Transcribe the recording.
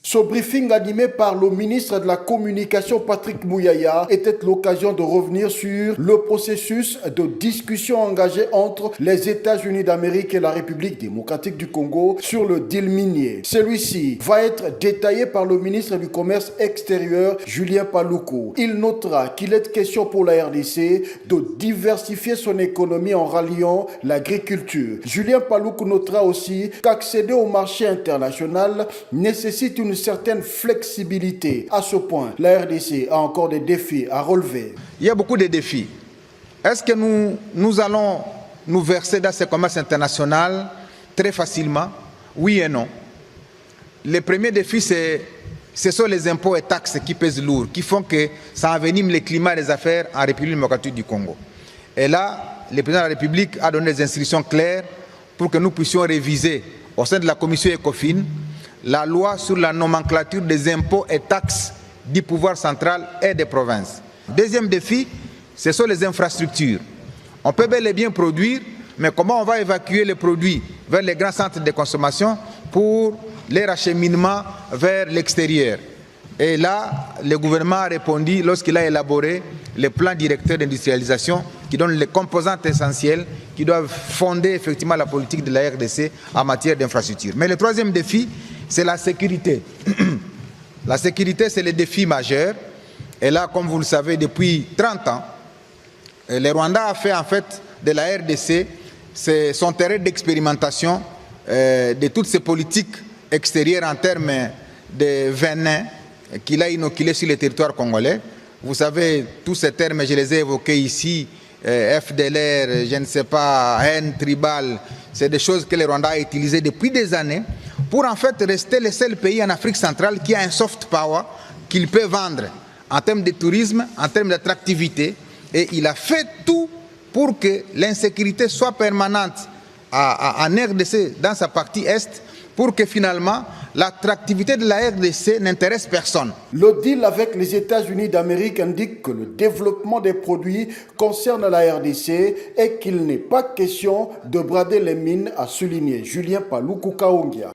Ce briefing animé par le ministre de la Communication Patrick Mouyaya était l'occasion de revenir sur le processus de discussion engagé entre les États-Unis d'Amérique et la République démocratique du Congo sur le deal minier. Celui-ci va être détaillé par le ministre du Commerce extérieur, Julien Paluku. Il notera qu'il est question pour la RDC de diversifier son économie en ralliant l'agriculture. Julien Paluku notera aussi qu'accéder au marché international nécessite une certaine flexibilité. À ce point, la RDC a encore des défis à relever. Il y a beaucoup de défis. Est-ce que nous allons nous verser dans ce commerce international très facilement? Oui et non. Le premier défi, ce sont les impôts et taxes qui pèsent lourd, qui font que ça envenime le climat des affaires en République démocratique du Congo. Et là, le président de la République a donné des instructions claires pour que nous puissions réviser au sein de la commission ECOFIN la loi sur la nomenclature des impôts et taxes du pouvoir central et des provinces. Deuxième défi, ce sont les infrastructures. On peut bel et bien produire, mais comment on va évacuer les produits vers les grands centres de consommation pour leur acheminement vers l'extérieur? Et là, le gouvernement a répondu lorsqu'il a élaboré le plan directeur d'industrialisation qui donne les composantes essentielles qui doivent fonder effectivement la politique de la RDC en matière d'infrastructure. Mais le troisième défi, c'est la sécurité. La sécurité, c'est le défi majeur. Et là, comme vous le savez, depuis 30 ans, le Rwanda a fait en fait de la RDC son terrain d'expérimentation de toutes ces politiques extérieures en termes de venin qu'il a inoculé sur le territoire congolais. Vous savez, tous ces termes, je les ai évoqués ici, FDLR, je ne sais pas, haine tribale, c'est des choses que le Rwanda a utilisées depuis des années pour en fait rester le seul pays en Afrique centrale qui a un soft power qu'il peut vendre en termes de tourisme, en termes d'attractivité. Et il a fait tout pour que l'insécurité soit permanente en RDC dans sa partie Est, pour que finalement l'attractivité de la RDC n'intéresse personne. Le deal avec les États-Unis d'Amérique indique que le développement des produits concerne la RDC et qu'il n'est pas question de brader les mines, a souligné Julien Paluku Kaongia.